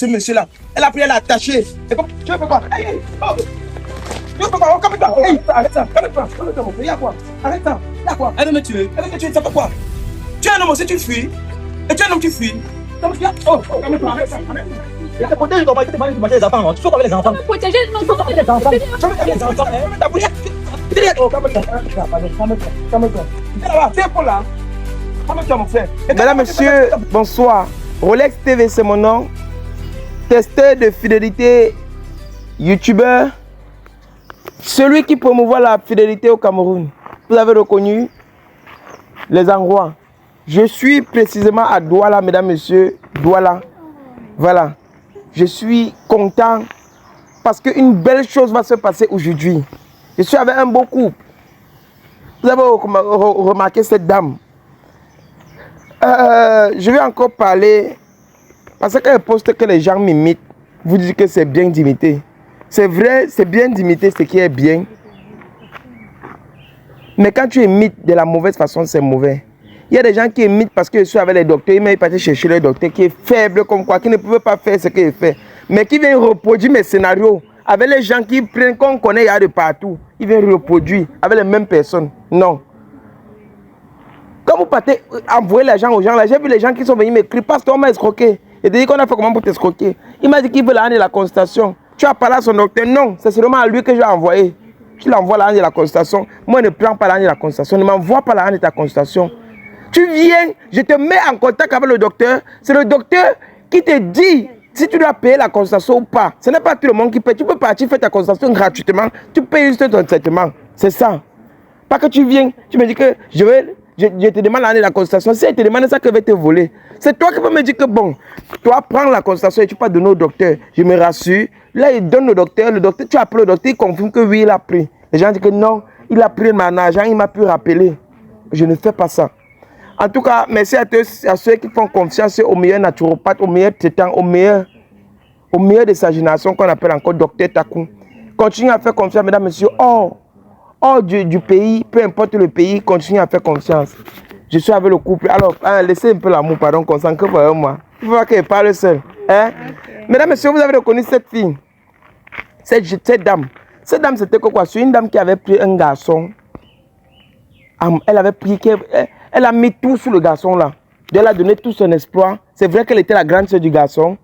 Ce monsieur-là, elle a pris, elle a attaché. Et comme, tu veux faire quoi? Hey, hey, oh. Tu veux faire quoi? Oh, calme-toi. Hey, arrête ça, calme-toi, mon frère. Y'a quoi? Arrête ça, y'a quoi? Elle veut me tuer. Elle veut me tuer, ça fait quoi? Tu es un homme aussi, tu fuis. Et tu es un homme, tu fuis. Oh, calme-toi, arrête ça, arrête ça. Je te protège, ton mari, tu peux protéger les enfants. Tu peux protéger les enfants. Protéger les enfants. Tu peux protéger les enfants. Oh, calme-toi, calme-toi. C'est pour là. Calme-toi, mon frère. Mesdames, messieurs, bonsoir. Rolex TV, c'est mon nom. Testeur de fidélité, youtubeur, celui qui promouvoit la fidélité au Cameroun. Vous avez reconnu les endroits. Je suis précisément à Douala, mesdames, messieurs, Douala. Voilà. Je suis content parce qu'une belle chose va se passer aujourd'hui. Je suis avec un beau couple. Vous avez remarqué cette dame. Je vais encore parler parce qu'elle poste que les gens m'imitent. Vous dites que c'est bien d'imiter. C'est vrai, c'est bien d'imiter ce qui est bien. Mais quand tu imites de la mauvaise façon, c'est mauvais. Il y a des gens qui imitent parce que je suis avec les docteurs. Ils m'ont parti chercher le docteur qui est faible comme quoi, qui ne pouvait pas faire ce qu'il fait. Mais qui vient reproduire mes scénarios avec les gens qui prennent, qu'on connaît, il y a de partout. Ils viennent reproduire avec les mêmes personnes. Non. Quand vous partez envoyer l'argent aux gens, là, j'ai vu les gens qui sont venus m'écrire parce qu'on m'a escroqué. Et dit qu'on a fait comment pour t'escroquer. Il m'a dit qu'il veut l'année de la consultation. Tu as parlé à son docteur? Non, c'est seulement à lui que je vais envoyer. Tu l'envoies l'année de la consultation. Moi, ne prends pas l'année de la consultation. Ne m'envoie pas l'année de ta consultation. Tu viens, je te mets en contact avec le docteur. C'est le docteur qui te dit si tu dois payer la consultation ou pas. Ce n'est pas tout le monde qui paye. Tu peux partir faire ta consultation gratuitement. Tu payes juste ton traitement. C'est ça. Pas que tu viens, tu me dis que je te demande l'année de la consultation. Si elle te demande ça, que je vais te voler. C'est toi qui peux me dire que bon, toi prends la consultation et tu peux donner au docteur. Je me rassure. Là, il donne au docteur. Le docteur, tu appelles le docteur, il confirme que oui, il a pris. Les gens disent que non, il a pris mon argent, il m'a pu rappeler. Je ne fais pas ça. En tout cas, merci à ceux qui font confiance au meilleur naturopathe, au meilleur traitant, au meilleur de sa génération qu'on appelle encore docteur Takou. Continuez à faire confiance, mesdames, messieurs. Hors du pays, peu importe le pays, continuez à faire confiance. Je suis avec le couple. Alors, laissez un peu l'amour, pardon, concentrez-vous avec moi. Il faut pas qu'elle parle seule. Hein? Okay. Mesdames, messieurs, vous avez reconnu cette fille, cette dame. Cette dame, c'était quoi? C'est une dame qui avait pris un garçon. Elle a mis tout sur le garçon là. Elle a donné tout son espoir. C'est vrai qu'elle était la grande sœur du garçon.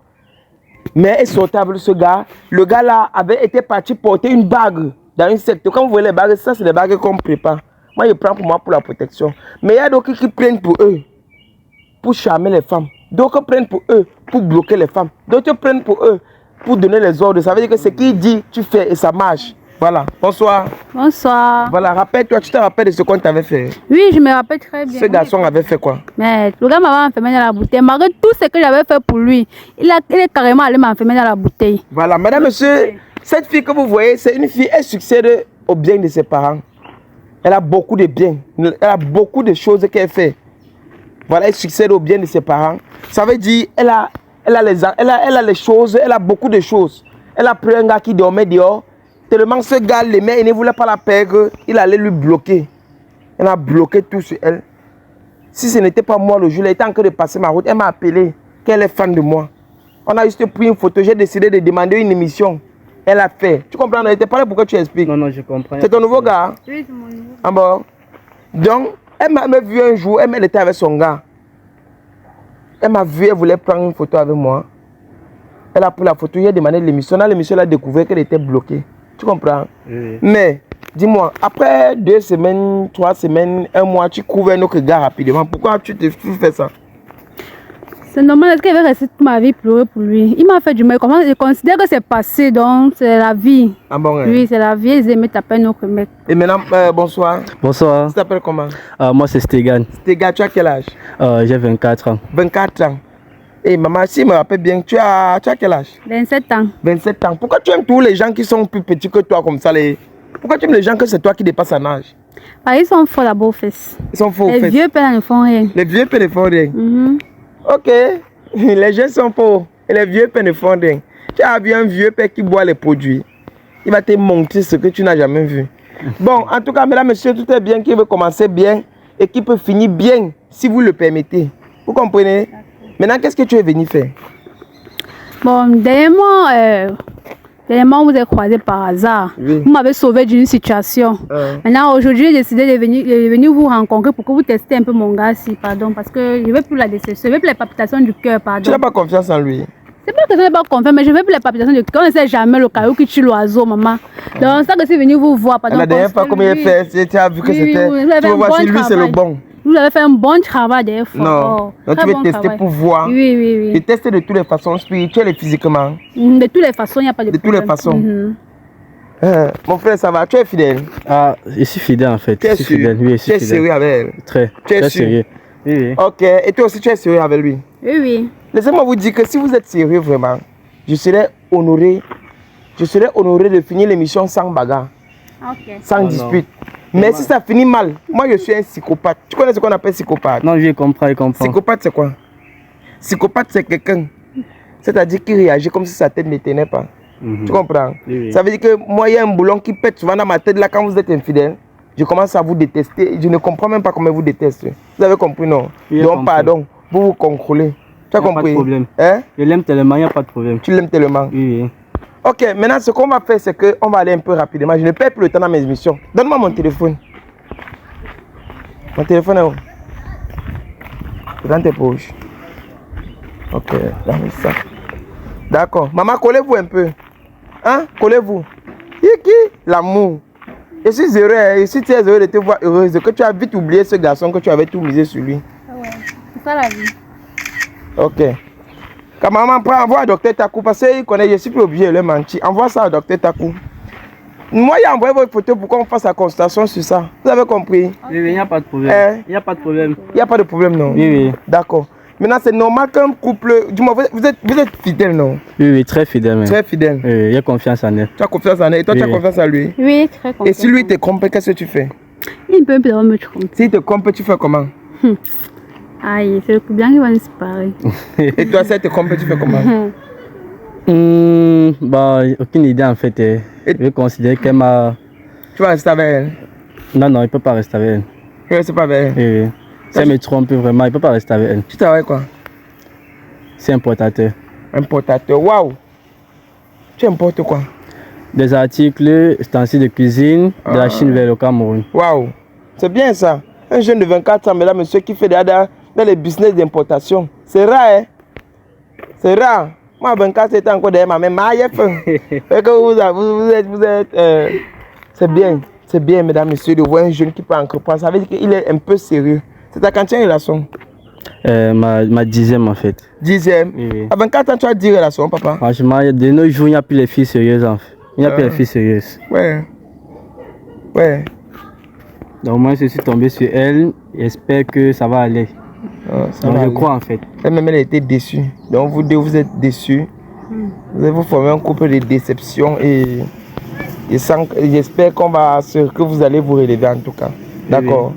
Mais elle sortait avec ce gars. Le gars là avait été parti porter une bague dans une secte. Quand vous voyez les bagues, ça c'est des bagues qu'on prépare. Moi je prends pour moi pour la protection. Mais il y a d'autres qui prennent pour eux, pour charmer les femmes. D'autres prennent pour eux, pour bloquer les femmes. D'autres prennent pour eux, pour donner les ordres. Ça veut dire que ce qu'il dit, tu fais et ça marche. Voilà. Bonsoir. Bonsoir. Voilà, rappelle-toi, tu te rappelles de ce qu'on t'avait fait? Oui, je me rappelle très bien. Ce garçon avait fait quoi? Mais le gars m'avait enfermé dans la bouteille. Malgré tout ce que j'avais fait pour lui, il est carrément allé m'enfermer dans la bouteille. Voilà, mesdames, messieurs, cette fille que vous voyez, c'est une fille, elle succède au bien de ses parents. Elle a beaucoup de biens. Elle a beaucoup de choses qu'elle fait. Voilà, elle succède au bien de ses parents. Ça veut dire, elle a les choses, elle a beaucoup de choses. Elle a pris un gars qui dormait dehors. Tellement ce gars l'aimait, il ne voulait pas la perdre, il allait lui bloquer. Elle a bloqué tout sur elle. Si ce n'était pas moi le jour, elle était en train de passer ma route, elle m'a appelé qu'elle est fan de moi. On a juste pris une photo, j'ai décidé de demander une émission. Elle a fait. Tu comprends? Elle était pas là pour que tu expliques. Non, je comprends. C'est ton nouveau gars? Oui, c'est mon nouveau. Ah bon? Donc, elle m'a vu un jour, elle était avec son gars. Elle m'a vu, elle voulait prendre une photo avec moi. Elle a pris la photo, il a demandé l'émission. Dans l'émission, elle a découvert qu'elle était bloquée. Tu comprends? Oui. Mais, dis-moi, après 2 semaines, 3 semaines, 1 mois, tu couvres un autre gars rapidement. Pourquoi tu fais ça? C'est normal, est-ce qu'elle va rester toute ma vie pleurer pour lui? Il m'a fait du mal. Comment je considère que c'est passé, donc c'est la vie. Ah bon? Oui, c'est la vie, ils aiment taper un autre mec. Et maintenant, bonsoir. Bonsoir. Tu t'appelles comment? Moi, c'est Stégan. Stégan, tu as quel âge? J'ai 24 ans. 24 ans. Et maman, si je me rappelle bien, tu as quel âge? 27 ans. 27 ans. Pourquoi tu aimes tous les gens qui sont plus petits que toi comme ça? Pourquoi tu aimes les gens que c'est toi qui dépasse en âge? Ils sont faux d'abord, fils. Ils sont faux. Les vieux pères ne font rien. Les vieux pères ne font rien. Ok. Les jeunes sont faux. Et les vieux pères ne font rien. Tu as vu un vieux père qui boit les produits. Il va te montrer ce que tu n'as jamais vu. Bon, en tout cas, mesdames, messieurs, tout est bien, qui veut commencer bien et qui peut finir bien, si vous le permettez. Vous comprenez? Maintenant, qu'est-ce que tu es venu faire? Bon, dernièrement, vous êtes croisé par hasard. Oui. Vous m'avez sauvé d'une situation. Maintenant, aujourd'hui, j'ai décidé de venir vous rencontrer pour que vous testiez un peu mon gars, si, pardon, parce que je ne veux plus la déception, je ne veux plus les palpitations du cœur, pardon. Tu n'as pas confiance en lui? C'est pas que je n'ai pas confiance, mais je ne veux plus les palpitations du cœur. On ne sait jamais le caillou qui tue l'oiseau, maman. Donc, c'est ça que je suis venu vous voir, pardon. La dernière fois, comme il a fait, tu as vu que c'était. Tu vas voir si lui, c'est le bon. Vous avez fait un bon travail des fois. Non, donc tu veux tester pour voir. Oui. Et tester de toutes les façons, spirituelles et physiquement. De toutes les façons, il n'y a pas de problème. De toutes les façons. Mon frère, ça va, tu es fidèle? Ah, je suis fidèle en fait. Tu es sérieux? Oui, je suis fidèle. Tu es sérieux avec elle? Très sérieux. Oui. Ok, et toi aussi tu es sérieux avec lui? Oui. Laissez-moi vous dire que si vous êtes sérieux vraiment, je serais honoré de finir l'émission sans bagarre, sans dispute. Mais si ça finit mal, moi je suis un psychopathe. Tu connais ce qu'on appelle psychopathe? Non, je comprends. Psychopathe c'est quoi? Psychopathe c'est quelqu'un, c'est-à-dire qui réagit comme si sa tête ne tenait pas. Tu comprends? Oui. Ça veut dire que moi il y a un boulon qui pète souvent dans ma tête là quand vous êtes infidèle. Je commence à vous détester. Je ne comprends même pas comment vous détestez. Vous avez compris, non? Oui, donc pardon, vous vous contrôlez. Tu as compris? Pas de problème. Hein? Je l'aime tellement, il n'y a pas de problème. Tu l'aimes tellement? Oui. Ok, maintenant ce qu'on va faire, c'est qu'on va aller un peu rapidement. Je ne perds plus le temps dans mes émissions. Donne-moi mon téléphone. Mon téléphone est où? C'est dans tes poches. Ok, là, ça. D'accord. Maman, collez-vous un peu. Hein? Collez-vous. Qui? L'amour. Je suis heureux. Je suis très heureux de te voir heureuse. Que tu as vite oublié ce garçon, que tu avais tout misé sur lui. Ouais, c'est ça la vie. Ok. Quand maman prend, envoie au docteur Takou parce qu'il connaît, je suis plus obligé de le mentir. Envoie ça au docteur Takou. Moi, il a envoyé votre photo pour qu'on fasse la constatation sur ça. Vous avez compris? Oui, il n'y a pas de problème. Il n'y a pas de problème. Il n'y a pas de problème, non? Oui. D'accord. Maintenant, c'est normal qu'un couple. Dis-moi, vous êtes fidèle, non? Oui, très fidèle. Très fidèle. Oui, il y a confiance en elle. Tu as confiance en elle et toi, tu as confiance en lui? Oui, très confiant. Et si lui te trompe, qu'est-ce que tu fais? Il peut me tromper. S'il te trompe, tu fais comment? Aïe, c'est le coup bien qui va nous séparer. Et toi, si elle te trompe, tu fais comment? Aucune idée en fait. Je considère qu'elle m'a. Tu vas rester avec elle? Non, il ne peut pas rester avec elle. Tu ne restes pas avec elle? Oui. Si elle me trompe vraiment, il ne peut pas rester avec elle. Tu travailles quoi? C'est importateur. Importateur, waouh! Tu importes quoi? Des articles, ustensiles de cuisine de la Chine vers le Cameroun. Waouh! C'est bien ça. Un jeune de 24 ans, mesdames et messieurs, qui fait dans les business d'importation. C'est rare, hein? C'est rare. Moi, 24 ans, encore derrière ma mère. Vous êtes. C'est bien. C'est bien, mesdames et messieurs, de voir un jeune qui peut entreprendre. Ça veut dire qu'il est un peu sérieux. C'est ta quantième relation? Ma 10e en fait. 10e? Oui. À 24 ans, tu as 10 relations, papa? Franchement, de nos jours, il n'y a plus les filles sérieuses en fait. Il n'y a plus les filles sérieuses. Ouais. Donc moi, je suis tombé sur elle. J'espère que ça va aller. Je crois en fait. Elle-même, elle a été déçue. Donc vous deux, vous êtes déçus. Vous allez vous former un couple de déception et j'espère que vous allez vous relever en tout cas. D'accord.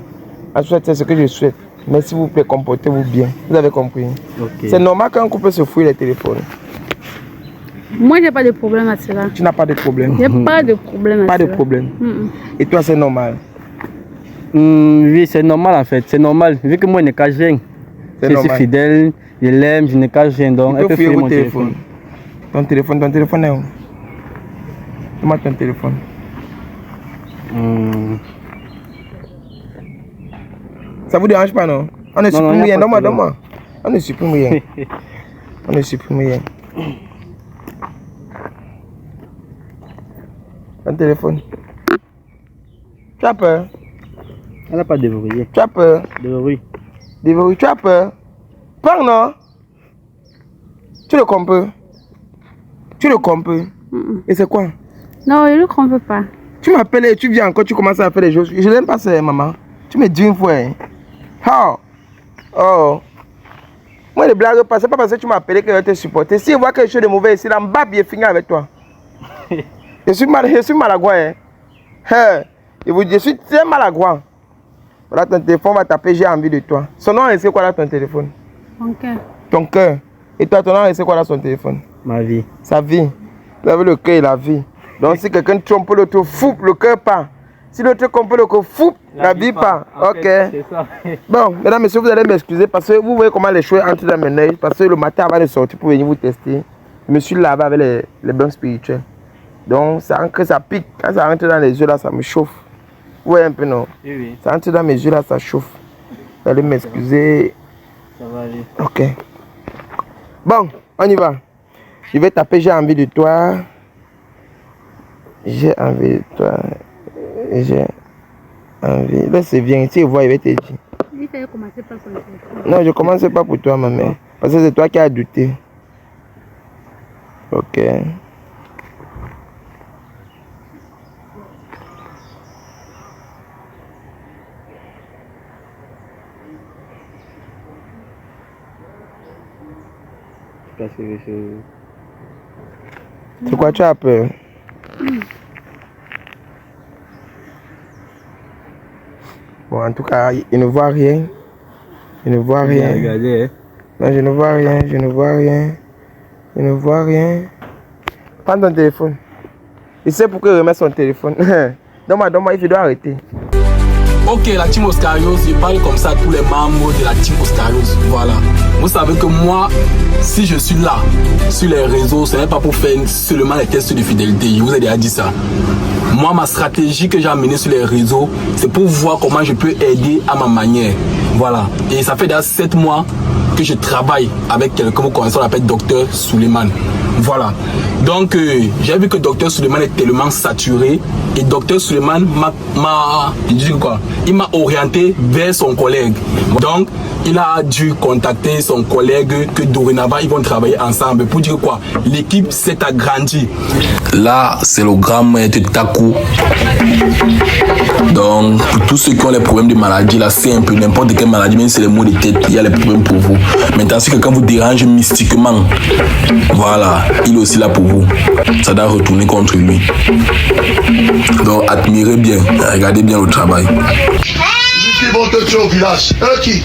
En fait, c'est ce que je souhaite. Mais s'il vous plaît, comportez-vous bien. Vous avez compris? Okay. C'est normal qu'un couple se fouille les téléphones. Moi, j'ai pas de problème à cela. Tu n'as pas de problème? J'ai pas de problème à cela. Pas de problème. Et toi, c'est normal? Oui, c'est normal en fait. C'est normal. Vu que moi, je ne cache rien. Je suis fidèle, je l'aime, je ne cache rien. Donc, elle peut fouiller mon téléphone. Ton téléphone est où? Donne-moi ton téléphone. Ça vous dérange pas, non? On ne supprime rien. Donne-moi. On ne supprime rien. On ne supprime rien. Ton téléphone. Tu as peur? Elle n'a pas déverrouillé. Tu as peur? Déverrouille. Tu as peur? Parle, non? Tu le comprends? Et c'est quoi? Non, je ne comprends pas. Tu m'appelles et tu viens encore, tu commences à faire des choses. Je n'aime pas ça, maman. Tu me dis une fois. Oh. Moi, les blagues, c'est pas parce que tu m'appelles que je vais te supporter. Si je vois quelque chose de mauvais ici, là, je vais finir avec toi. Je suis malagouin. Je suis très malagouin. Voilà, ton téléphone va taper, j'ai envie de toi. Son nom, c'est quoi là ton téléphone? Mon cœur. Ton cœur. Et toi, ton nom, c'est quoi là son téléphone? Ma vie. Sa vie. Vous avez le cœur et la vie. Donc si quelqu'un trompe l'autre, fou, le cœur part. Si l'autre trompe le cœur, fou, la vie part. Ok. C'est ça. Bon, mesdames, messieurs, vous allez m'excuser parce que vous voyez comment les choses entrent dans mes oreilles. Parce que le matin avant de sortir pour venir vous tester, je me suis lavé avec les bains spirituels. Donc ça pique. Quand ça rentre dans les yeux là, ça me chauffe. Ouais, un peu non. Oui. Ça rentre dans mes yeux là, ça chauffe. Allez m'excuser. Ça va aller. Ok. Bon, on y va. Je vais taper, j'ai envie de toi. J'ai envie de toi. J'ai envie. Là, c'est bien. Tu vois, il va te dire. Il fallait commencer par son téléphone. Non, je ne commence pas pour toi, ma mère. Parce que c'est toi qui as douté. Ok. C'est quoi, tu as peur? Bon, en tout cas, il ne voit rien. Je ne vois rien. Regardez, hein. Non, je ne vois rien, je ne vois rien. Je ne vois rien. Prends ton téléphone. Il sait pourquoi il remet son téléphone. Donne-moi, il doit arrêter. Ok, la team Oscarios, je parle comme ça à tous les membres de la team Oscarios. Voilà. Vous savez que moi, si je suis là, sur les réseaux, ce n'est pas pour faire seulement les tests de fidélité. Je vous ai déjà dit ça. Moi, ma stratégie que j'ai amenée sur les réseaux, c'est pour voir comment je peux aider à ma manière. Voilà. Et ça fait déjà 7 mois que je travaille avec quelqu'un, vous connaissez, on l'appelle Dr Suleiman. Voilà. Donc, j'ai vu que Dr Suleiman est tellement saturé. Et Dr Suleiman il m'a orienté vers son collègue. Donc, il a dû contacter son collègue que dorénavant, ils vont travailler ensemble. Pour dire quoi? L'équipe s'est agrandie. Là, c'est le grand maître Taku. Donc, pour tous ceux qui ont les problèmes de maladie, là, c'est un peu n'importe quelle maladie, même si c'est les maux de tête, il y a les problèmes pour vous. Maintenant, si quelqu'un vous dérange mystiquement, voilà, il est aussi là pour vous. Ça doit retourner contre lui. Donc, admirez bien, regardez bien le travail. Qui vont te tuer au village? Qui?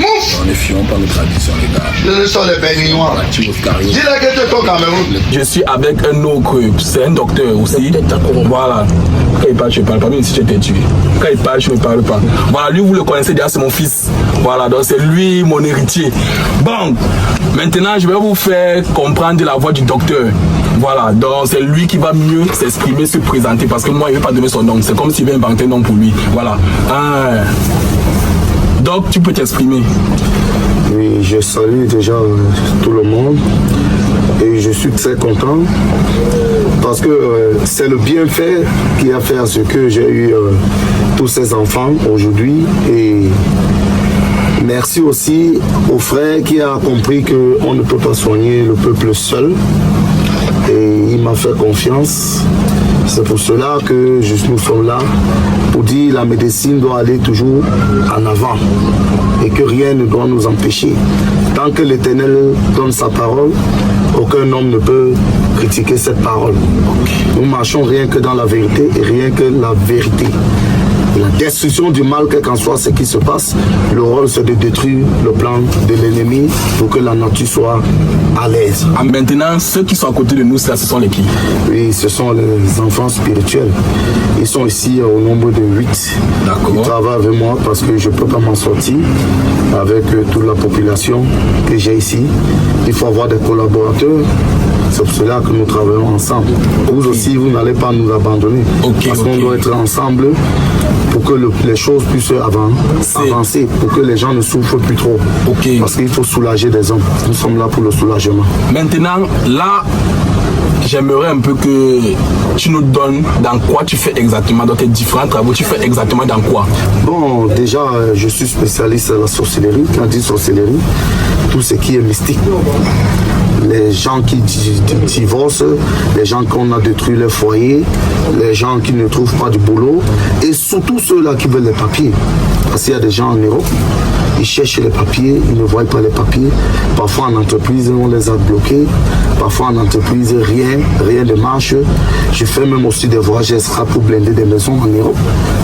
Mouf! On est fions par nos traditions, les gars. Ce sont les Béninois. Dis-leur que tu es au Cameroun. Je suis avec un autre, c'est un docteur aussi. Voilà. Quand il parle, je ne parle pas, même si tu étais tué. Quand il parle, je ne parle pas. Voilà, lui, vous le connaissez déjà, c'est mon fils. Voilà, donc c'est lui mon héritier. Bon, maintenant, je vais vous faire comprendre la voix du docteur. Voilà, donc c'est lui qui va mieux s'exprimer, se présenter, parce que moi, il ne veut pas donner son nom. C'est comme s'il veut inventer un nom pour lui. Voilà. Donc, tu peux t'exprimer. Oui, je salue déjà tout le monde et je suis très content parce que c'est le bienfait qui a fait à ce que j'ai eu tous ces enfants aujourd'hui. Et merci aussi au frère qui a compris qu'on ne peut pas soigner le peuple seul. Et il m'a fait confiance. C'est pour cela que nous sommes là pour dire que la médecine doit aller toujours en avant et que rien ne doit nous empêcher. Tant que l'Éternel donne sa parole, aucun homme ne peut critiquer cette parole. Nous marchons rien que dans la vérité et rien que la vérité. La destruction du mal, quel qu'en soit ce qui se passe, le rôle c'est de détruire le plan de l'ennemi pour que la nature soit à l'aise. Maintenant, ceux qui sont à côté de nous, ce sont les qui? Oui, ce sont les enfants spirituels. Ils sont ici au nombre de 8. D'accord. Ils travaillent avec moi parce que je ne peux pas m'en sortir avec toute la population que j'ai ici. Il faut avoir des collaborateurs. C'est pour cela que nous travaillons ensemble. Vous aussi, vous n'allez pas nous abandonner. Parce qu'on doit être ensemble pour que les choses puissent avancer, pour que les gens ne souffrent plus trop. Parce qu'il faut soulager des hommes. Nous sommes là pour le soulagement. Maintenant, là, j'aimerais un peu que tu nous donnes dans quoi tu fais exactement, dans tes différents travaux, tu fais exactement dans quoi? Bon, déjà, je suis spécialiste à la sorcellerie. Quand on dit sorcellerie, tout ce qui est mystique. Les gens qui divorcent, les gens qu'on a détruit leur foyer, les gens qui ne trouvent pas de boulot et surtout ceux-là qui veulent les papiers. Parce qu'il y a des gens en Europe, ils cherchent les papiers, ils ne voient pas les papiers. Parfois en entreprise, on les a bloqués. Parfois en entreprise, rien ne marche. Je fais même aussi des voyages extra pour blinder des maisons en Europe.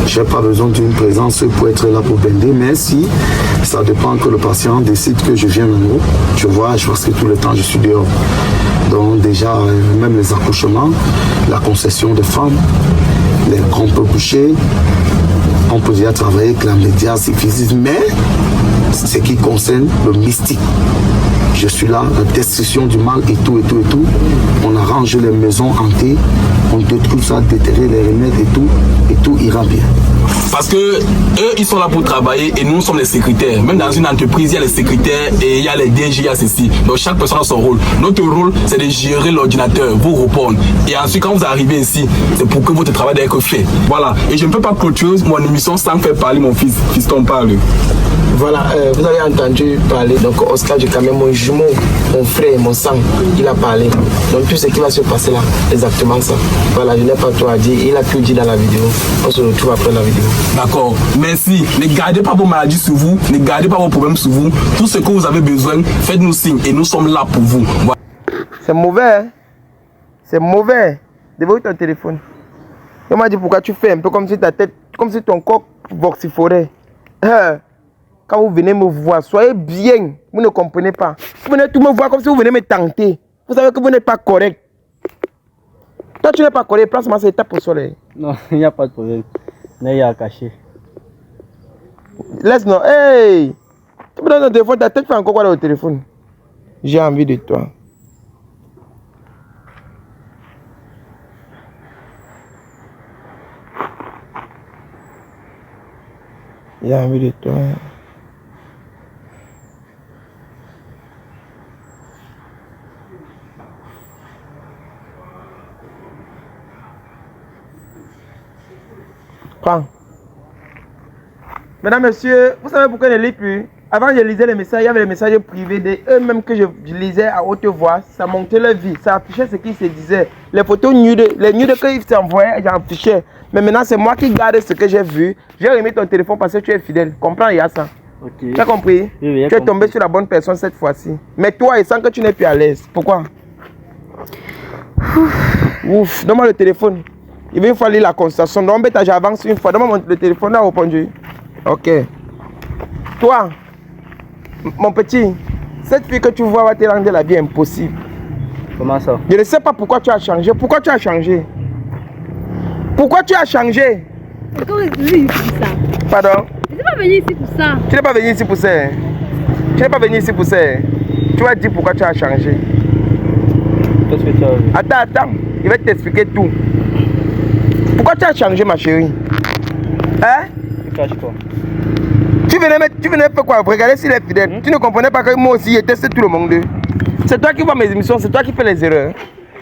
Je n'ai pas besoin d'une présence pour être là pour blinder, mais si ça dépend que le patient décide que je viens en Europe, je voyage parce que tout le temps je suis dehors. Donc déjà, même les accouchements, la concession des femmes, les qu'on peut coucher, on peut déjà travailler avec la médias physique, mais ce qui concerne le mystique. je suis là, la destruction du mal et tout, et tout, et tout. On arrange les maisons hantées, on détruit ça, déterrer les remèdes et tout ira bien. Parce que eux, ils sont là pour travailler et nous sommes les secrétaires. Même dans une entreprise, il y a les secrétaires et il y a les DG, il y a ceci. Donc chaque personne a son rôle. Notre rôle, c'est de gérer l'ordinateur, vous répondre. Et ensuite, quand vous arrivez ici, c'est pour que votre travail doit être fait. Voilà. Et je ne peux pas clôturer mon émission sans faire parler mon fils. Fiston parle. Voilà, vous avez entendu parler, donc Oscar Djukame, mon jumeau, mon frère, mon sang, il a parlé. Donc tout ce qui va se passer là, exactement ça. Voilà, je n'ai pas tout à dire, il a tout dit dans la vidéo. On se retrouve après la vidéo. D'accord, merci. Ne gardez pas vos maladies sur vous, ne gardez pas vos problèmes sur vous. Tout ce que vous avez besoin, faites-nous signe et nous sommes là pour vous. Voilà. C'est mauvais, hein? C'est mauvais. Déverrouille ton téléphone. Il m'a dit pourquoi tu fais un peu comme si ta tête, comme si ton corps voxiforait. Quand vous venez me voir, soyez bien. Vous ne comprenez pas. Vous venez tout me voir comme si vous venez me tenter. Vous savez que vous n'êtes pas correct. Toi, tu n'es pas correct. Place-moi cette étape au soleil. Non, il n'y a pas de problème. Il n'y a à cacher. Laisse-nous. Hey! Tu me donnes ton téléphone. Ta tête fait encore quoi dans le téléphone? J'ai envie de toi. J'ai envie de toi. Prends. Mesdames, messieurs, vous savez pourquoi je ne lis plus? Avant, je lisais les messages, il y avait les messages privés d'eux-mêmes que je lisais à haute voix. Ça montait leur vie, ça affichait ce qu'ils se disaient. Les photos nudes, les nudes qu'ils s'envoyaient, j'affichais. Mais maintenant, c'est moi qui garde ce que j'ai vu. J'ai remis ton téléphone parce que tu es fidèle. Comprends, il y a ça. Okay. Tu as compris? Oui, tu es tombé sur la bonne personne cette fois-ci. Mais toi, il sent que tu n'es plus à l'aise. Pourquoi? Ouf, donne-moi le téléphone. Il va falloir lire la constatation. Donc, j'avance une fois. Donne-moi le téléphone, là, répondu. Ok. Toi, mon petit, cette fille que tu vois va te rendre la vie impossible. Comment ça? Je ne sais pas pourquoi tu as changé. Pourquoi tu as changé? Pourquoi tu as changé? Pourquoi vous êtes venu ici pour ça? Pardon? Je n'ai pas venu ici pour ça. Tu n'es pas venu ici pour ça. Tu n'es pas venu ici pour ça. Tu vas dire pourquoi tu as changé. Qu'est-ce que tu as vu? Attends. Il va t'expliquer tout. Pourquoi tu as changé, ma chérie? Hein? Tu caches quoi? Tu venais faire quoi? Regarder s'il est fidèle. Tu ne comprenais pas que moi aussi, j'ai testé tout le monde. C'est toi qui vois mes émissions, c'est toi qui fais les erreurs.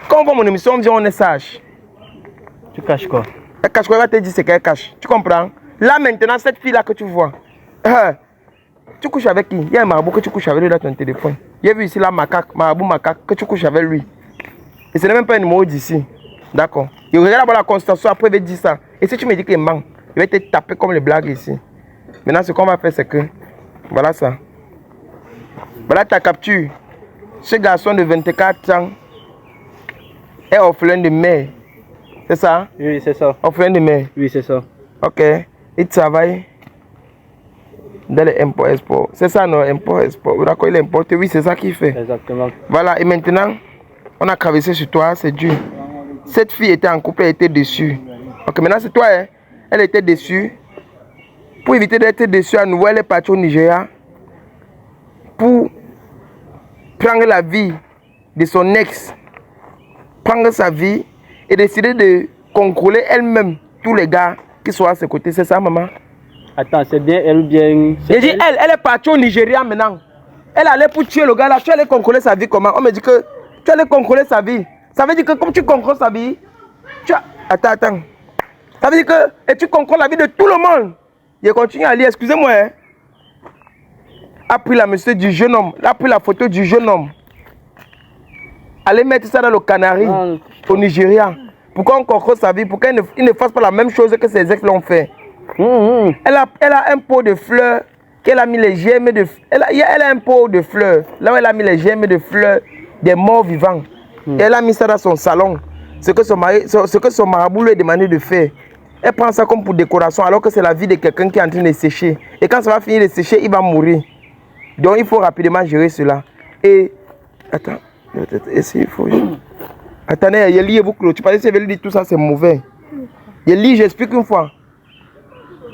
Quand on voit mon émission, on dit on est sage. Tu caches quoi? Elle cache quoi? Elle va te dire ce qu'elle cache. Tu comprends? Là maintenant, cette fille-là que tu vois, tu couches avec qui? Il y a un marabout que tu couches avec lui dans ton téléphone. J'ai vu ici là, marabout macaque, que tu couches avec lui. Et ce n'est même pas un numéro d'ici. D'accord? Il regarde d'abord la constatation, après il va dire ça. Et si tu me dis qu'il ment, il va te taper comme les blagues ici. Maintenant, ce qu'on va faire, c'est que, voilà ça. Voilà ta capture. Ce garçon de 24 ans est orphelin de mère. C'est ça? Oui, c'est ça. Orphelin de mère. Oui, c'est ça. Ok. Il travaille dans les impôts-exports. C'est ça, non? Impôts-exports. D'accord, il importe. Oui, c'est ça qu'il fait. Exactement. Voilà, et maintenant, on a traversé sur toi, c'est dur. Cette fille était en couple, elle était déçue. Ok, maintenant c'est toi, hein? Elle était déçue. Pour éviter d'être déçue à nouveau, elle est partie au Nigeria pour prendre la vie de son ex, prendre sa vie et décider de contrôler elle-même tous les gars qui sont à ses côtés. C'est ça, maman? Attends, c'est bien elle ou bien... J'ai dit elle est partie au Nigeria maintenant. Elle allait pour tuer le gars là. Tu allais contrôler sa vie comment? On me dit que tu allais contrôler sa vie. Ça veut dire que comme tu contrôles sa vie, tu as... Attends. Ça veut dire que et tu contrôles la vie de tout le monde. Il continue à lire, excusez-moi. Hein. A pris la monsieur du jeune homme, a pris la photo du jeune homme. Allez mettre ça dans le Canari, au Nigeria. Pourquoi on contrôle sa vie? Pourquoi il ne fasse pas la même chose que ses ex l'ont fait? Elle a un pot de fleurs qu'elle a mis les gemmes de... Elle a un pot de fleurs, là où elle a mis les gemmes de fleurs des morts vivants. Et elle a mis ça dans son salon. Ce que son marabout lui a demandé de faire. Elle prend ça comme pour décoration alors que c'est la vie de quelqu'un qui est en train de sécher. Et quand ça va finir de sécher, il va mourir. Donc il faut rapidement gérer cela. Et... Attends. Il faut... Attendez, il lit beaucoup. Tu parlais si elle dit tout ça, c'est mauvais. Il lit, j'explique une fois.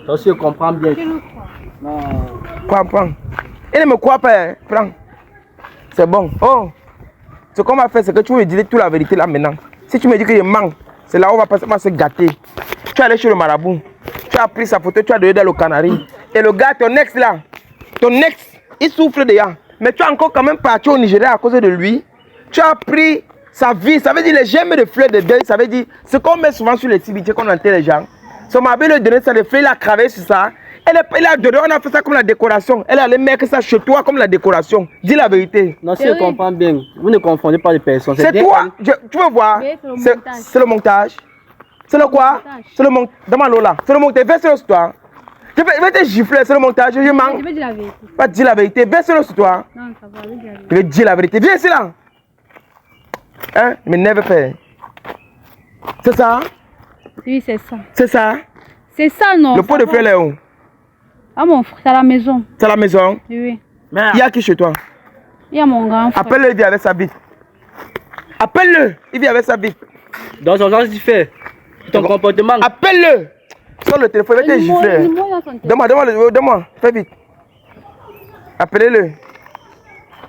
Toi aussi, je comprends bien. Non. Prends. Elle ne me croit pas, hein. Prends. C'est bon. Oh, ce qu'on va faire, c'est que tu me dis toute la vérité là maintenant. Si tu me dis que je manque, c'est là où on va se gâter. Tu es allé chez le marabout, tu as pris sa photo, tu as donné dans le Canari. Et le gars, ton ex là, il souffre déjà. Mais tu as encore quand même parti au Nigeria à cause de lui. Tu as pris sa vie, ça veut dire les gemmes de fleurs de deuil, ça veut dire ce qu'on met souvent sur les cimetières qu'on enterre les gens. Son mari lui donné ça, les fleurs, il a travaillé sur ça. Il a donné, on a fait ça comme la décoration. Elle allait mettre ça chez toi comme la décoration. Dis la vérité. Non, si je comprends bien, vous ne confondez pas les personnes. C'est toi, tu veux voir. C'est le montage. C'est le quoi? C'est le montage. Demande là. C'est le montage. Verse-le sur toi. Je vais te gifler, c'est le montage. Je mens. Je vais dire la vérité. Pas dire la vérité. Verse-le sur toi. Non, ça va, je vais dire la vérité. Viens ici là. Hein? Mais never fait. C'est ça? Oui, c'est ça. C'est ça? C'est ça, non? Le pot de fleurs est où? Ah mon frère, c'est à la maison. C'est à la maison? Oui. Il y a qui chez toi? Il y a mon grand frère. Appelle-le, il vient avec sa bite. Appelle-le, il vient avec sa bite. Dans son sens, tu fais ton comportement. Appelle-le. Sur le téléphone, il va te gifler. Donne-moi, fais vite. Appelez-le.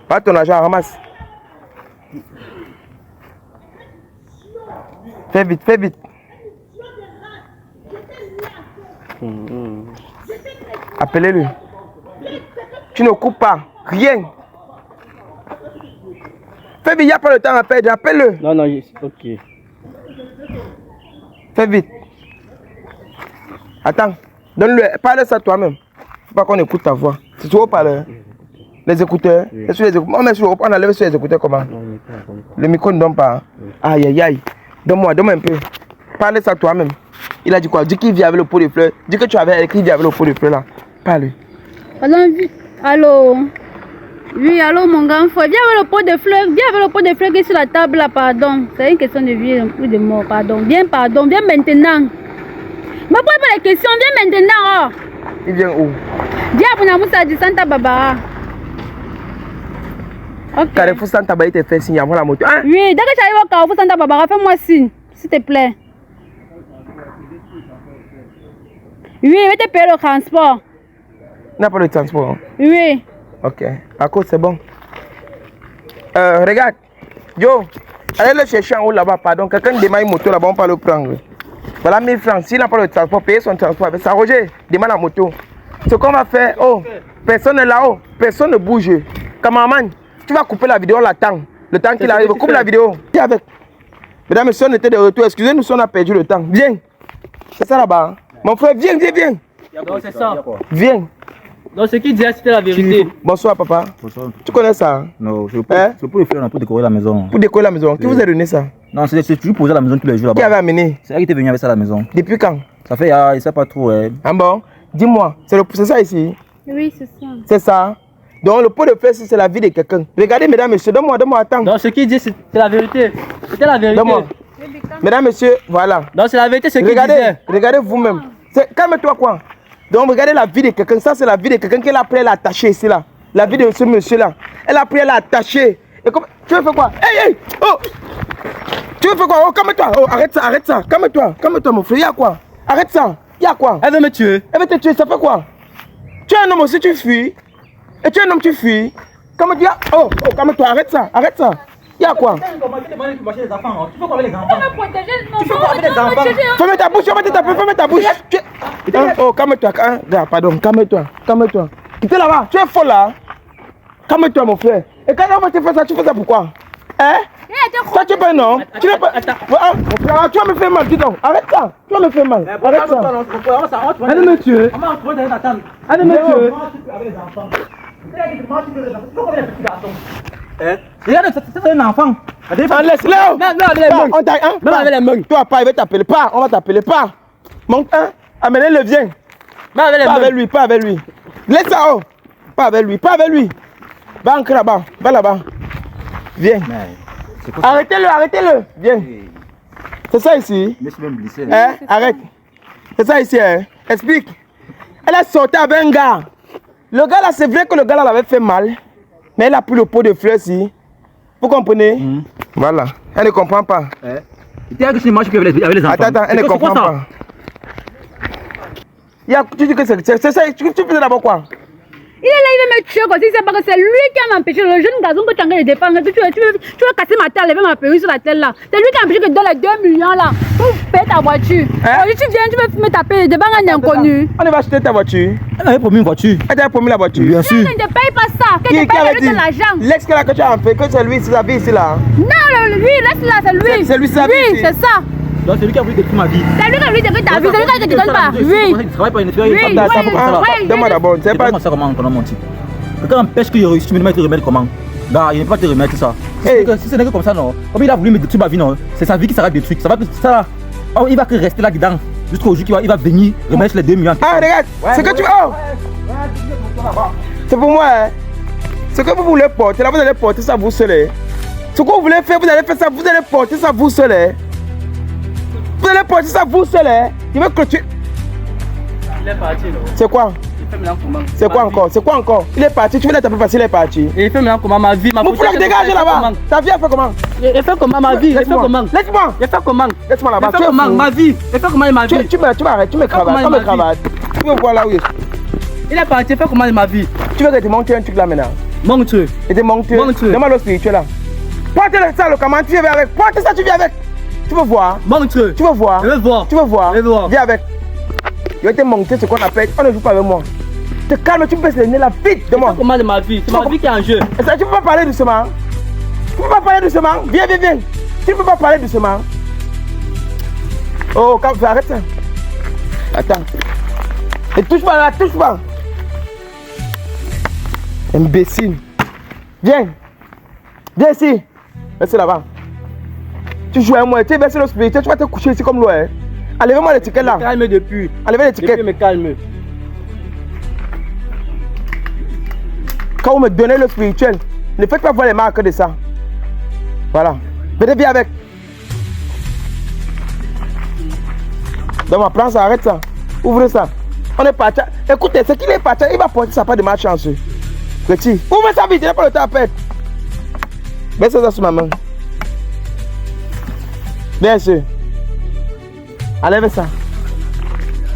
Pas ton argent, ramasse. Fais vite, fais vite. Appelez-le. Tu ne coupes pas. Rien. Fais vite, il n'y a pas le temps à perdre. Appelle-le. Non, ok. Fais vite. Attends. Donne-le. Parle ça toi-même. Faut pas qu'on écoute ta voix. C'est toujours parler. Les écouteurs. Oui. On enlève sur les écouteurs comment? Le micro ne donne pas. Aïe, aïe, aïe. Donne-moi un peu. Parle ça toi-même. Il a dit quoi? Dis qu'il vit avec le pot de fleurs. Dis que tu avais écrit qu'il vit avec le pot de fleurs là. Parle. Allô? Oui, allô mon grand frère. Viens avec le pot de fleurs. Viens avec le pot de fleurs qui est sur la table là, pardon. C'est une question de vie ou de mort, pardon. Viens maintenant. Ne pose pas les questions, viens maintenant. Oh. Il vient où? Viens pour Namoussa du Santa Barbara. Ok. Carrefour Santa Barbara, il te fait signe avant la moto. Hein? Oui, dès que tu arrives au Carrefour Santa Barbara, fais-moi signe, s'il te plaît. Oui, je vais te payer le transport. Il n'a pas le transport? Oui. Ok. À cause, c'est bon. Regarde. Yo, allez le chercher en haut là-bas, pardon. Quelqu'un démarre une moto là-bas, on peut le prendre. Voilà 1000 francs. S'il n'a pas le transport, payer son transport avec ça. Roger, démarre la moto. Ce qu'on va faire, oh, personne n'est là-haut. Personne ne bouge. Cameraman, tu vas couper la vidéo, on l'attend. Le temps qu'il arrive, coupe la vidéo. Viens avec. Mesdames et messieurs, on était de retour. Excusez-nous si on a perdu le temps. Viens. C'est ça là-bas. Hein? Mon frère, viens. Donc c'est ça. Viens. Donc ce qu'il dit, c'était la vérité. Bonsoir papa. Bonsoir. Tu connais ça? Hein? Non, c'est pour le faire pour décorer la maison. Pour décorer la maison. Qui vous a donné ça? Non, c'est toujours poser à la maison tous les jours là-bas. Qui avait amené? C'est elle qui était venu avec ça à la maison. Depuis quand? Ça fait, il sait pas trop. Ah bon? Dis-moi, c'est ça ici? Oui, c'est ça. C'est ça? Donc le pot de fleurs, c'est la vie de quelqu'un. Regardez, mesdames, messieurs, donne-moi, attends. Donc ce qu'il dit, c'est la vérité. C'était la vérité. Donne-moi. Mesdames, messieurs, voilà. Donc c'est la vérité, ce qu'il disait. Regardez vous-même. Calme-toi quoi. Donc regardez la vie de quelqu'un. Ça, c'est la vie de quelqu'un qu'elle a pris, elle a attaché ici là. La vie de ce monsieur-là. Elle a pris, elle a attaché. Et comme... Tu veux faire quoi? Hey! Oh! Tu veux faire quoi? Oh, calme-toi. Oh, arrête ça. Calme-toi, mon frère. Y'a quoi? Arrête ça. Y'a quoi? Elle veut me tuer. Elle veut te tuer, ça fait quoi? Tu es un homme aussi, tu fuis. Et tu es un homme, tu fuis. Calme-toi. Oh, calme-toi, arrête ça. Y'a quoi? Tu peux pas avec les enfants. Ferme ta bouche, ferme ta bouche. Oh, calme-toi. Pardon, calme-toi. Quittez là-bas, tu es folle là. Calme-toi, mon frère. Et quand on va te faire ça, tu fais ça pourquoi? Hein? Toi, tu es pas un homme. Tu n'es pas. Tu vas me faire mal, dis donc. Arrête ça. Tu vas me faire mal. Arrête ça. Allez me tuer. Allez me tuer. Regarde, c'est un enfant. Laisse-le. Même avec les mains. Toi, pas, il va t'appeler. Pas, on va t'appeler. Pas. Monte un. Amenez-le, viens. Pas avec lui. Laisse ça, oh. Pas avec lui. Va ancrer là-bas. Va là-bas. Viens. Arrêtez-le. Viens. C'est ça ici. Hein? Arrête. C'est ça ici, hein? Explique. Elle a sauté avec un gars. Le gars là, c'est vrai que le gars là l'avait fait mal. Mais elle a pris le pot de fleurs ici. Vous comprenez? Voilà. Elle ne comprend pas. Attends, elle ne comprend pas. Tu dis que c'est ça. Tu faisais d'abord quoi? Il est là, il veut me tuer comme si c'est pas que c'est lui qui a empêché le jeune garçon que tu es en train de défendre. Tu veux casser ma tête, lever ma perruque sur la tête là. C'est lui qui a empêché que tu donnes les 2 millions là pour payer ta voiture. Aujourd'hui tu viens, tu veux me taper devant un inconnu. On va acheter ta voiture. Elle avait promis une voiture. Elle t'a promis la voiture. Bien sûr. Ne te paye pas ça. Que tu payes avec de l'argent. L'ex que tu as fait, que c'est lui, c'est la vie ici là. Non, lui, laisse là, c'est lui. C'est lui, c'est la vie. Oui, c'est ça. Donc c'est lui qui a voulu détruire ma vie. C'est lui qui a voulu détruire ta vie, c'est lui qui ne te donne pas. Oui. Il travaille pas une Donne-moi d'abord, c'est pas. Comment ça, comment on a menti? Quelqu'un empêche que je réussisse, tu me te remettre comment? Gars, il ne peut pas te remettre ça. Si ce n'est que comme ça, non. Comme il a voulu me détruire ma vie, non. C'est sa vie qui sera détruite. Ça va, ça, il va que rester là-dedans. Jusqu'au jour qu'il va venir remettre les 2 millions. Ah, regarde, c'est que tu veux. Oh! C'est pour moi, hein. Ce que vous voulez porter, là, vous allez porter ça vous seul. Hein. Ce que vous voulez faire, vous allez faire ça, vous allez porter ça vous seul. Hein. Vous allez porter ça vous seul. Hein. Il veut que tu. Il est parti, non? C'est quoi? C'est quoi encore? C'est quoi encore? Il est parti, tu veux taper parce qu'il est parti. Et il fait maintenant comment ma vie, ma vie. Mon frère, dégage là-bas. Ta vie, elle fait comment? Il fait comment ma vie? Il fait comment? Laisse-moi. Il fait comment? Laisse-moi là-bas. Il fait comment ma vie? Il fait comment ma vie? Tu m'arrêtes, tu me cravates. Tu veux voir là où il est. Il est parti, il fait comment ma vie? Tu veux que je te montre un truc là maintenant? Montre. Et te montre. Demande le spirituel là. Porte ça, le comment tu viens avec. Porte ça, tu viens avec. Tu veux voir? Montre. Tu veux voir? Je veux voir. Tu veux voir? Je veux voir. Viens avec. Je vais te montrer ce qu'on appelle. On ne joue pas avec moi. Te calme, tu baisses le nez là, vite de moi. Comment de ma vie? C'est ma vie qui est en jeu. Et ça, tu peux pas parler doucement. Tu peux pas parler doucement. Viens. Tu ne peux pas parler doucement. Oh, arrête ça. Attends. Et touche pas là, touche pas. Imbécile. Viens. Viens ici. Reste là-bas. Tu joues avec moi. Tu es versé le spirituel, tu vas te coucher ici comme l'eau. Hein. Enlevez-moi l'étiquette là. Calme depuis. Enlevez l'étiquette. Depuis, me calme. Quand vous me donnez le spirituel, ne faites pas voir les marques de ça. Voilà. Venez bien avec. Donc, prends ça, arrête ça. Ouvrez ça. On est parti. Écoutez, c'est qu'il est parti, il va porter sa part de malchance. Petit. Ouvrez ça vite, il n'a pas le temps à perdre. Mets ça sur ma main. Bien sûr. Enlève ça.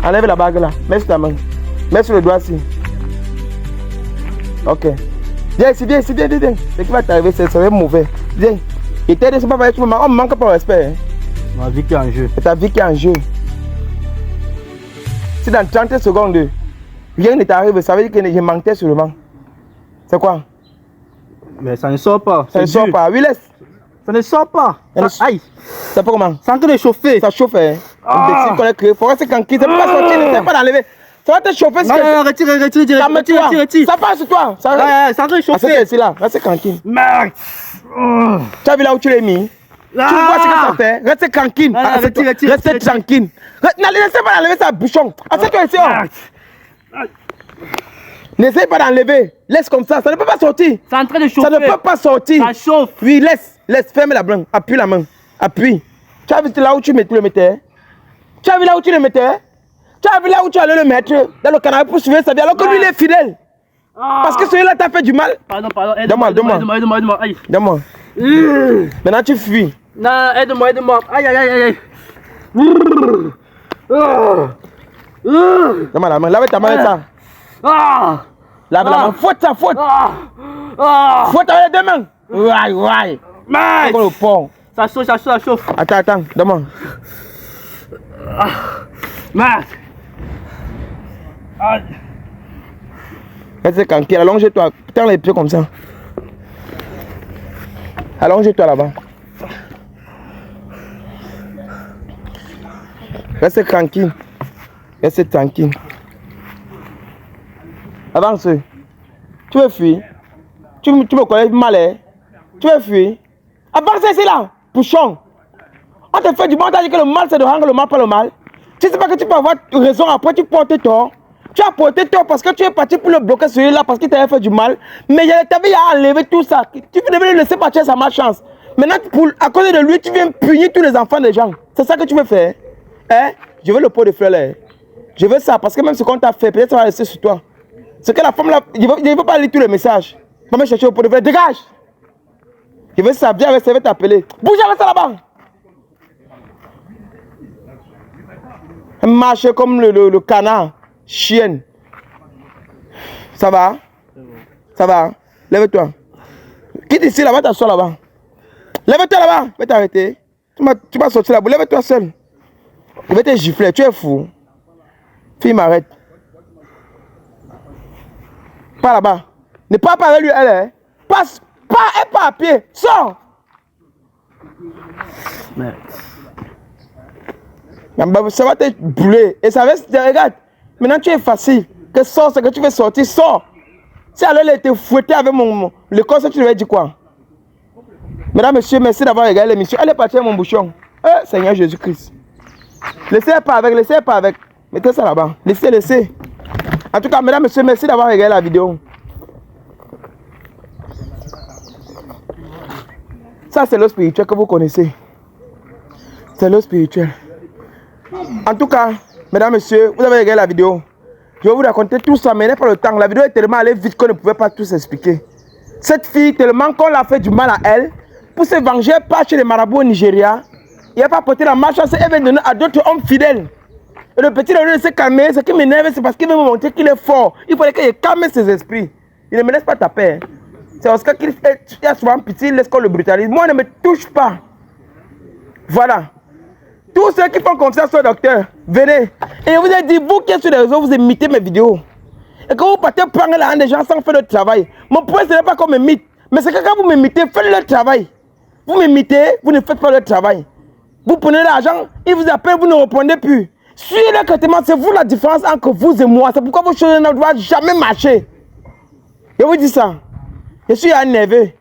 Enlève la bague là. Mets sur ta main. Mets sur le doigt ici. Ok. Viens ici. Ce qui va t'arriver, c'est mauvais. Viens. Et t'aider, c'est pas vrai, on me manque pas de respect. Hein. Ma vie qui est en jeu. C'est ta vie qui est en jeu. Si dans 30 secondes, rien ne t'arrive, ça veut dire que je mentais seulement. C'est quoi? Mais ça ne sort pas. Ça ne sort pas. Oui, laisse. Ça ne sort pas. Aïe. Ça fait comment? C'est en train de chauffer. Ça chauffe. Hein. Imbécile qu'on a créé. Il faut rester tranquille. Ça ne peut pas sortir. Ne peut pas l'enlever. Ça va te chauffer. Non, retire. Ça passe sur toi. C'est en train de chauffer. Reste là. Reste tranquille. Merde. Tu as vu là où tu l'as mis? Tu vois ce que ça fait? Reste tranquille. Reste tranquille. N'essaie pas d'enlever ça bouchon. Assieds-toi ici. N'essaie pas d'enlever. Laisse comme ça. Ça ne peut pas sortir. C'est en train de chauffer. Ça ne peut pas sortir. Ça chauffe. Oui, laisse. Ferme la main. Appuie la main. Appuie. Tu as vu là où tu le mettais? Tu as vu là où tu le mettais? Tu as vu là où tu allais le mettre? Dans le canapé pour suivre sa vie. Alors que lui, il est fidèle. Parce que celui-là t'a fait du mal. Pardon. Aide-moi. Donne-moi. Maintenant, tu fuis. Non, aide-moi. Aïe. Donne-moi la main. Lave ta main avec ça. Lave la main. Faute ça. Faute avec les deux mains. Ouais. Mais le pont. Ça chauffe. Attends. Donne-moi. Merde. Reste tranquille. Allonge-toi. Tends les pieds comme ça. Allonge-toi là-bas. Reste tranquille. Avance. Tu veux fuir? Tu me connais mal, hein? Tu veux fuir? Avance ici là, bouchon. On te fait du mal, on t'a dit que le mal c'est de rendre le mal par le mal. Tu sais pas que tu peux avoir raison, après tu portes tort. Tu as porté tort parce que tu es parti pour le bloquer celui-là parce qu'il t'avait fait du mal. Mais ta vie a enlevé tout ça. Tu devais le laisser partir, ça malchance. Maintenant, à cause de lui, tu viens punir tous les enfants des gens. C'est ça que tu veux faire? Hein? Je veux le pot de fleurs là. Je veux ça parce que même ce qu'on t'a fait, peut-être ça va rester sur toi. C'est que la femme là, je ne veux pas lire tous les messages. Va me chercher le pot de fleurs. Dégage! Je veux ça, viens avec ça, je vais t'appeler. Bouge avec ça là-bas! Marche comme le canard, chienne. Ça va? Ça va, hein? Lève-toi. Quitte ici, là-bas, t'assois là-bas. Lève-toi là-bas, va t'arrêter. Tu vas sortir là-bas, lève-toi seul. Je vais te gifler, tu es fou. Fille, m'arrête. Pas là-bas. Ne parle pas avec lui, elle est. Passe, pas à pied, sors. Ça va te brûler. Et ça va se dire, regarde, maintenant tu es facile. Que sors, c'est que tu veux sortir, sors. Si elle était fouettée avec le conseil, tu lui as dit quoi? Mesdames, messieurs, merci d'avoir regardé l'émission. Elle est partie avec mon bouchon. Seigneur Jésus-Christ. Laissez pas avec. Mettez ça là-bas. Laissez. En tout cas, mesdames, messieurs, merci d'avoir regardé la vidéo. Ça, c'est l'eau spirituel que vous connaissez. C'est l'eau spirituel. En tout cas, mesdames, messieurs, vous avez regardé la vidéo. Je vais vous raconter tout ça, mais n'est pas le temps. La vidéo est tellement allée vite qu'on ne pouvait pas tout expliquer. Cette fille, tellement qu'on l'a fait du mal à elle, pour se venger, pas chez les marabouts au Nigeria, il n'a pas porté la malchance, elle vient donner à d'autres hommes fidèles. Et le petit, au lieu de se calmer, ce qui m'énerve, c'est parce qu'il veut me montrer qu'il est fort. Il fallait qu'il calme ses esprits. Il ne me laisse pas taper. C'est Oscar qui a souvent pitié, il laisse qu'on le brutalise. Moi, ne me touche pas. Voilà. Tous ceux qui font confiance au docteur, venez. Et je vous ai dit, vous qui êtes sur les réseaux, vous imitez mes vidéos. Et quand vous partez prendre la hand des gens sans faire le travail. Mon point, ce n'est pas qu'on m'imite. Mais c'est que quand vous m'imitez, faites le travail. Vous m'imitez, vous ne faites pas le travail. Vous prenez l'argent, ils vous appellent, vous ne répondez plus. Suivez le traitement, c'est vous la différence entre vous et moi. C'est pourquoi vos choses ne doivent jamais marcher. Je vous dis ça. Je suis énervé.